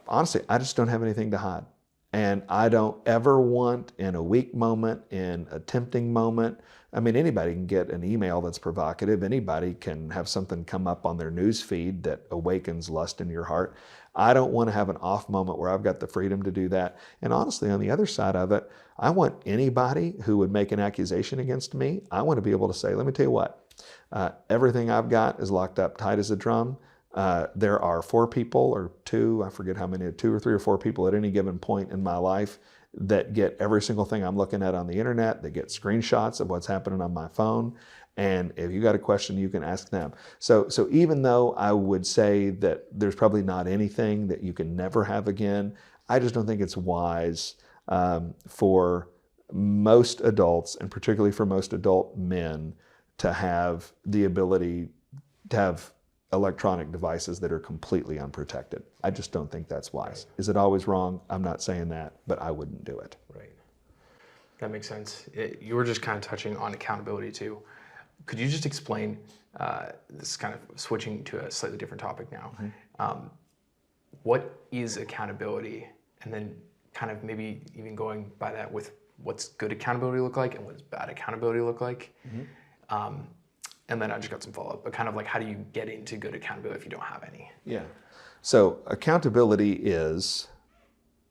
Honestly, I just don't have anything to hide. And I don't ever want, in a weak moment, in a tempting moment, I mean, anybody can get an email that's provocative. Anybody can have something come up on their news feed that awakens lust in your heart. I don't want to have an off moment where I've got the freedom to do that. And honestly, on the other side of it, I want anybody who would make an accusation against me, I want to be able to say, let me tell you what, everything I've got is locked up tight as a drum. There are 4 people or 2, I forget how many, 2 or 3 or 4 people at any given point in my life that get every single thing I'm looking at on the internet, that get screenshots of what's happening on my phone. And if you got a question, you can ask them. So even though I would say that there's probably not anything that you can never have again, I just don't think it's wise for most adults, and particularly for most adult men, to have the ability to have electronic devices that are completely unprotected. I just don't think that's wise. Is it always wrong? I'm not saying that, but I wouldn't do it. Right. That makes sense. You were just kind of touching on accountability too. Could you just explain, this kind of switching to a slightly different topic now, what is accountability? And then kind of maybe even going by that with what's good accountability look like and what does bad accountability look like? And then I just got some follow-up, but kind of like, how do you get into good accountability if you don't have any? Yeah. So accountability is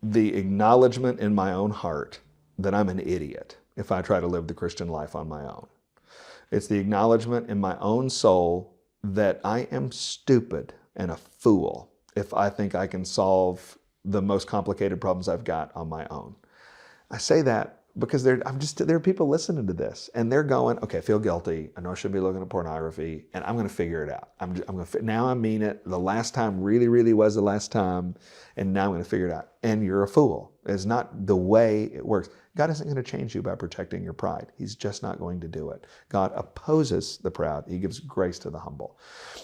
the acknowledgement in my own heart that I'm an idiot if I try to live the Christian life on my own. It's the acknowledgement in my own soul that I am stupid and a fool if I think I can solve the most complicated problems I've got on my own. I say that because there are people listening to this and they're going, okay, I feel guilty. I know I shouldn't be looking at pornography, and I'm going to figure it out. Now I mean it. The last time really was the last time, and now I'm going to figure it out. And you're a fool. It's not the way it works. God isn't going to change you by protecting your pride. He's just not going to do it. God opposes the proud. He gives grace to the humble.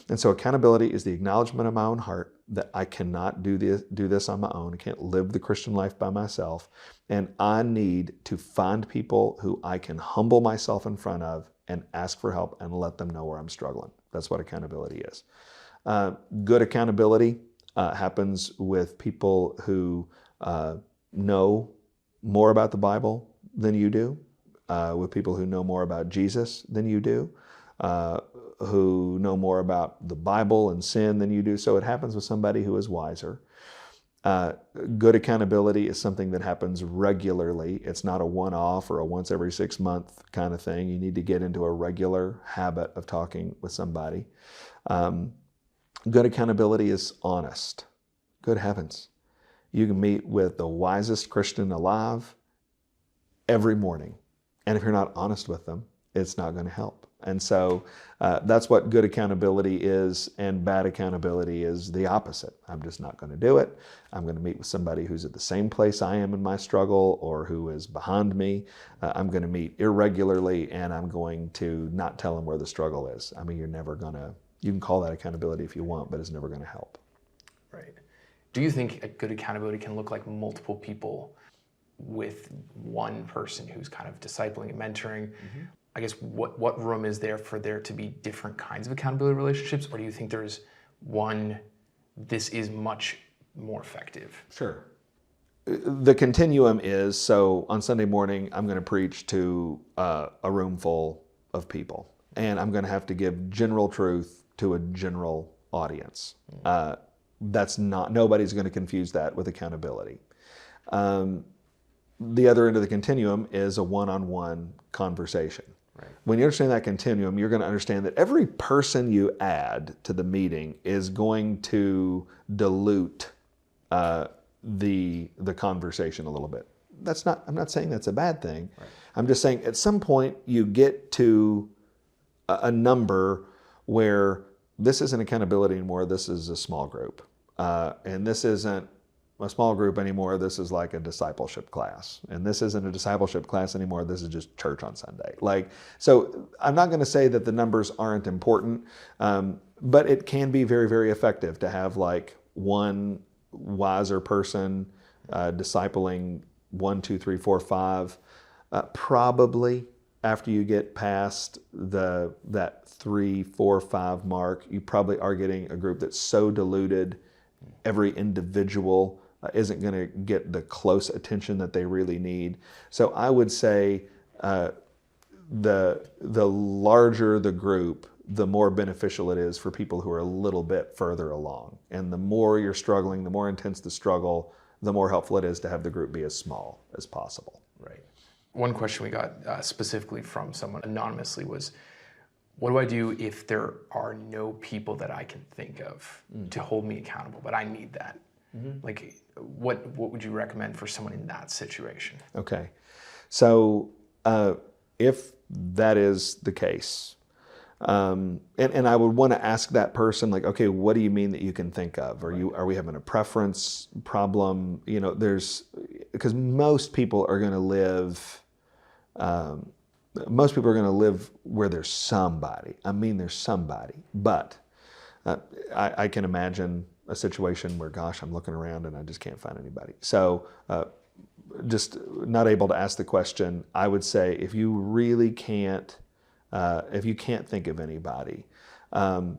And so accountability is the acknowledgement of my own heart that I cannot do this on my own. I can't live the Christian life by myself. And I need to find people who I can humble myself in front of and ask for help and let them know where I'm struggling. That's what accountability is. Good accountability happens with people who know more about the Bible than you do, with people who know more about Jesus than you do, who know more about the Bible and sin than you do. So it happens with somebody who is wiser. Good accountability is something that happens regularly. It's not a one-off or a once every 6 month kind of thing. You need to get into a regular habit of talking with somebody. Good accountability is honest. Good heavens. You can meet with the wisest Christian alive every morning. And if you're not honest with them, it's not going to help. And so that's what good accountability is, and bad accountability is the opposite. I'm just not going to do it. I'm going to meet with somebody who's at the same place I am in my struggle or who is behind me. I'm going to meet irregularly, and I'm going to not tell them where the struggle is. I mean, you can call that accountability if you want, but it's never going to help. Right. Do you think a good accountability can look like multiple people with one person who's kind of discipling and mentoring? I guess what room is there for there to be different kinds of accountability relationships, or do you think there's one, this is much more effective? Sure. The continuum is, so on Sunday morning, I'm going to preach to a room full of people, and I'm going to have to give general truth to a general audience. Nobody's going to confuse that with accountability. The other end of the continuum is a one-on-one conversation. Right. When you understand that continuum, you're going to understand that every person you add to the meeting is going to dilute the conversation a little bit. I'm not saying that's a bad thing. Right. I'm just saying at some point you get to a number where this isn't accountability anymore. This is a small group. And this isn't a small group anymore. This is like a discipleship class. And this isn't a discipleship class anymore. This is just church on Sunday. So I'm not going to say that the numbers aren't important, but it can be very, very effective to have like one wiser person discipling 1, 2, 3, 4, 5. Probably after you get past that 3, 4, 5 mark, you probably are getting a group that's so diluted, every individual isn't going to get the close attention that they really need. So I would say the larger the group, the more beneficial it is for people who are a little bit further along. And the more you're struggling, the more intense the struggle, the more helpful it is to have the group be as small as possible. Right. One question we got specifically from someone anonymously was, what do I do if there are no people that I can think of to hold me accountable, but I need that? Like, what would you recommend for someone in that situation? Okay. So if that is the case, and I would want to ask that person, like, okay, what do you mean that you can think of? Are we having a preference problem? Because most people are going to live, where there's somebody. I mean, there's somebody, but I can imagine a situation where, gosh, I'm looking around and I just can't find anybody. So just not able to ask the question. I would say if you really can't, if you can't think of anybody, then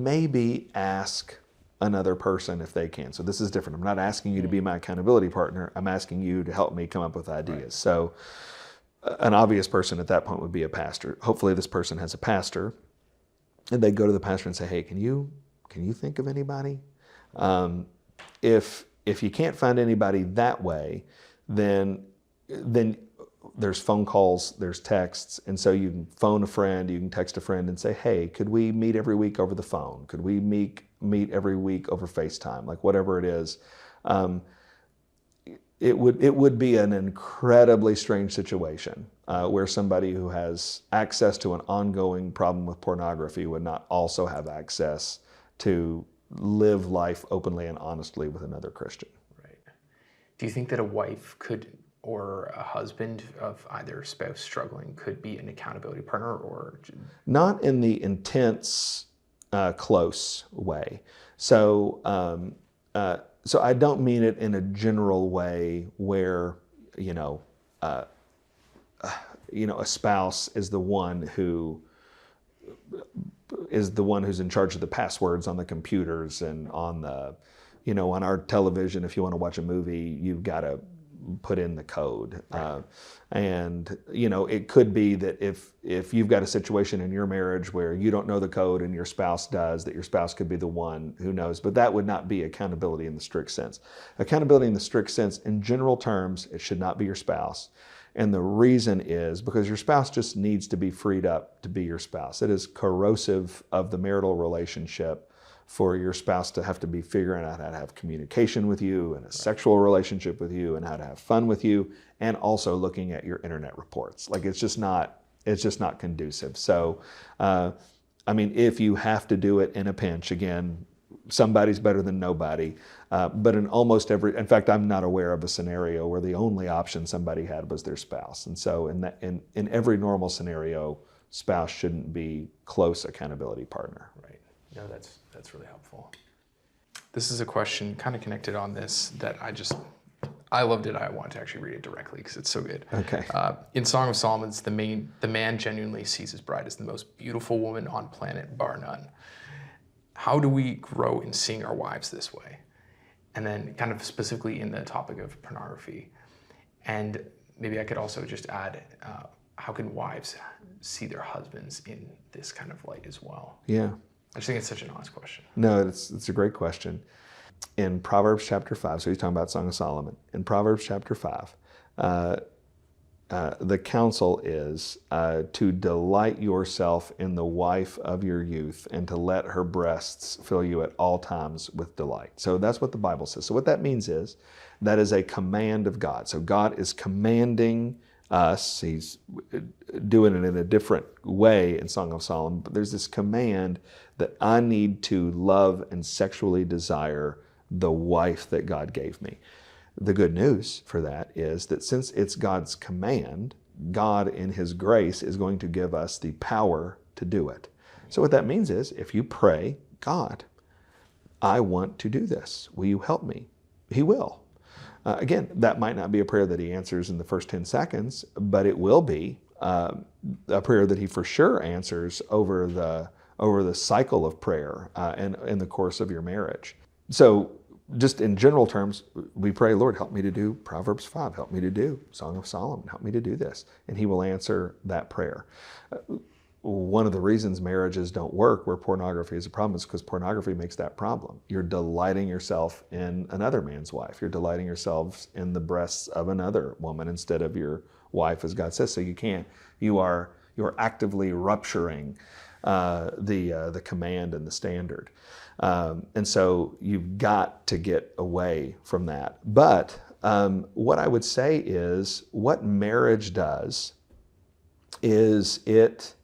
maybe ask another person if they can. So this is different. I'm not asking you to be my accountability partner. I'm asking you to help me come up with ideas. Right. So an obvious person at that point would be a pastor. Hopefully this person has a pastor, and they go to the pastor and say, hey, can you think of anybody? If you can't find anybody that way, then there's phone calls, there's texts, and so you can phone a friend, you can text a friend and say, hey, could we meet every week over the phone? Could we meet every week over FaceTime? Like whatever it is. It would be an incredibly strange situation where somebody who has access to an ongoing problem with pornography would not also have access to live life openly and honestly with another Christian. Right. Do you think that a wife could, or a husband of either spouse struggling, could be an accountability partner? Or not in the intense, close way. So I don't mean it in a general way where a spouse is the one who's in charge of the passwords on the computers and on on our television. If you want to watch a movie, you've got to put in the code. Right. It could be that if you've got a situation in your marriage where you don't know the code and your spouse does, that your spouse could be the one who knows. But that would not be accountability in the strict sense. Accountability in the strict sense, in general terms, it should not be your spouse. And the reason is because your spouse just needs to be freed up to be your spouse. It is corrosive of the marital relationship for your spouse to have to be figuring out how to have communication with you and a sexual relationship with you and how to have fun with you, and also looking at your internet reports. Like it's just not conducive. So, if you have to do it in a pinch, again, somebody's better than nobody. But in fact, I'm not aware of a scenario where the only option somebody had was their spouse. And so in every normal scenario, spouse shouldn't be close accountability partner. Right. No, that's really helpful. This is a question kind of connected on this that I loved it. I want to actually read it directly because it's so good. Okay. In Song of Solomon, the man genuinely sees his bride as the most beautiful woman on planet, bar none. How do we grow in seeing our wives this way? And then kind of specifically in the topic of pornography. And maybe I could also just add, how can wives see their husbands in this kind of light as well? Yeah. I just think it's such an honest question. No, it's a great question. In Proverbs chapter 5, so he's talking about Song of Solomon. In Proverbs chapter 5, the counsel is to delight yourself in the wife of your youth and to let her breasts fill you at all times with delight. So that's what the Bible says. So what that means is that is a command of God. So God is commanding us. He's doing it in a different way in Song of Solomon, but there's this command that I need to love and sexually desire the wife that God gave me. The good news for that is that since it's God's command, God in His grace is going to give us the power to do it. So what that means is if you pray, God, I want to do this. Will you help me? He will. Again, that might not be a prayer that He answers in the first 10 seconds, but it will be a prayer that He for sure answers over the cycle of prayer and in the course of your marriage. So just in general terms, we pray, Lord, help me to do Proverbs 5, help me to do Song of Solomon, help me to do this. And He will answer that prayer. One of the reasons marriages don't work where pornography is a problem is because pornography makes that problem. You're delighting yourself in another man's wife. You're delighting yourselves in the breasts of another woman instead of your wife, as God says. So you're actively rupturing the command and the standard. And so you've got to get away from that. But what I would say is what marriage does is it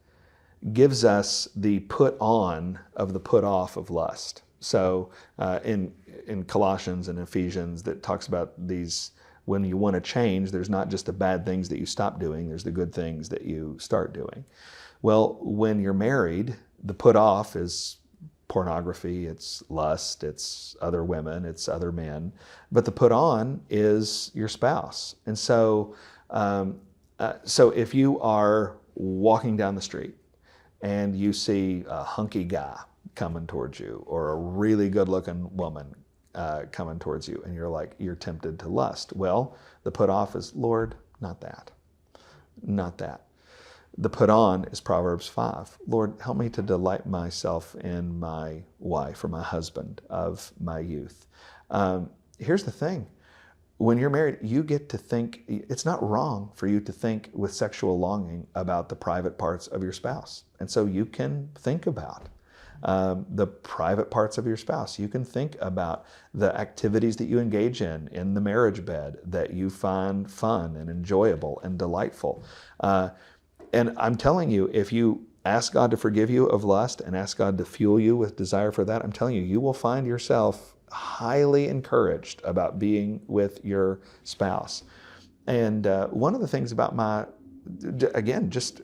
gives us the put on of the put off of lust. So in Colossians and Ephesians that talks about these, when you want to change, there's not just the bad things that you stop doing, there's the good things that you start doing. Well, when you're married, the put off is pornography, it's lust, it's other women, it's other men, but the put on is your spouse. And so, so if you are walking down the street and you see a hunky guy coming towards you or a really good-looking woman coming towards you, and you're tempted to lust. Well, the put off is, Lord, not that, not that. The put on is Proverbs 5. Lord, help me to delight myself in my wife or my husband of my youth. Here's the thing. When you're married, you get to think, it's not wrong for you to think with sexual longing about the private parts of your spouse. And so you can think about the private parts of your spouse. You can think about the activities that you engage in the marriage bed that you find fun and enjoyable and delightful. And I'm telling you, if you ask God to forgive you of lust and ask God to fuel you with desire for that, I'm telling you, you will find yourself highly encouraged about being with your spouse. And one of the things about just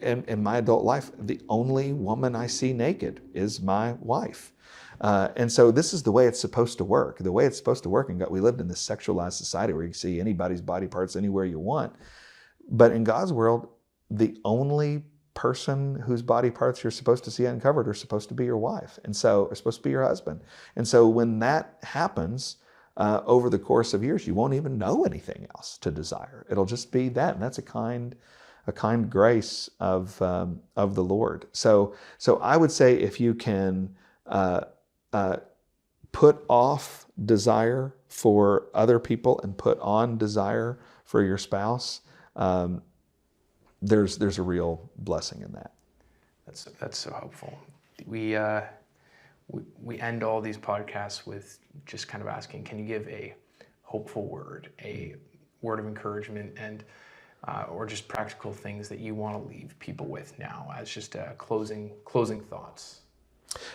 in my adult life, the only woman I see naked is my wife. And so this is the way it's supposed to work. The way it's supposed to work, and we lived in this sexualized society where you can see anybody's body parts anywhere you want. But in God's world, the only person whose body parts you're supposed to see uncovered are supposed to be your wife, and so are supposed to be your husband. And so when that happens over the course of years, you won't even know anything else to desire. It'll just be that, and that's a kind grace of the Lord. So I would say if you can put off desire for other people and put on desire for your spouse, there's a real blessing in that. That's so helpful. We end all these podcasts with just kind of asking, can you give a hopeful word, a word of encouragement, and or just practical things that you want to leave people with now as just closing thoughts?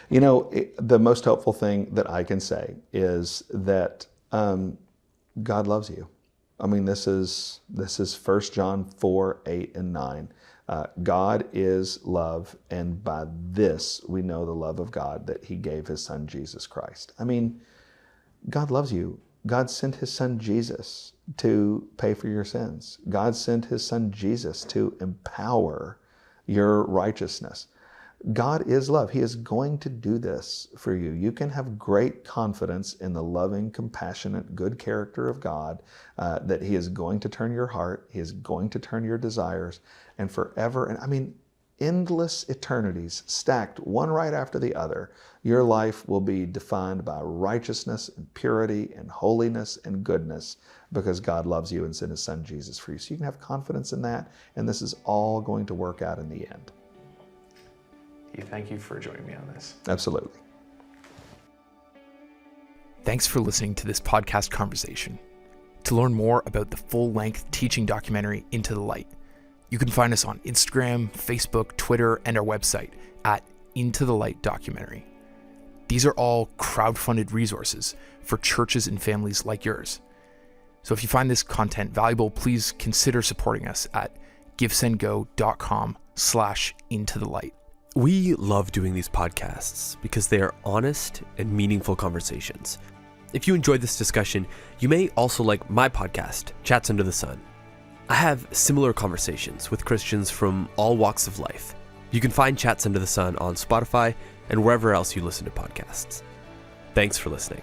You know, the most helpful thing that I can say is that God loves you. I mean, this is 1 John 4, 8, and 9. God is love, and by this we know the love of God, that He gave His Son, Jesus Christ. I mean, God loves you. God sent His Son, Jesus, to pay for your sins. God sent His Son, Jesus, to empower your righteousness. God is love. He is going to do this for you. You can have great confidence in the loving, compassionate, good character of God, that He is going to turn your heart. He is going to turn your desires, and forever. And I mean, endless eternities stacked one right after the other, your life will be defined by righteousness and purity and holiness and goodness because God loves you and sent His Son Jesus for you. So you can have confidence in that, and this is all going to work out in the end. Thank you for joining me on this. Absolutely. Thanks for listening to this podcast conversation. To learn more about the full-length teaching documentary Into the Light, you can find us on Instagram, Facebook, Twitter, and our website at Into the Light Documentary. These are all crowd-funded resources for churches and families like yours. So if you find this content valuable, please consider supporting us at givesendgo.com/intothe-light. We love doing these podcasts because they are honest and meaningful conversations. If you enjoyed this discussion, you may also like my podcast, Chats Under the Sun. I have similar conversations with Christians from all walks of life. You can find Chats Under the Sun on Spotify and wherever else you listen to podcasts. Thanks for listening.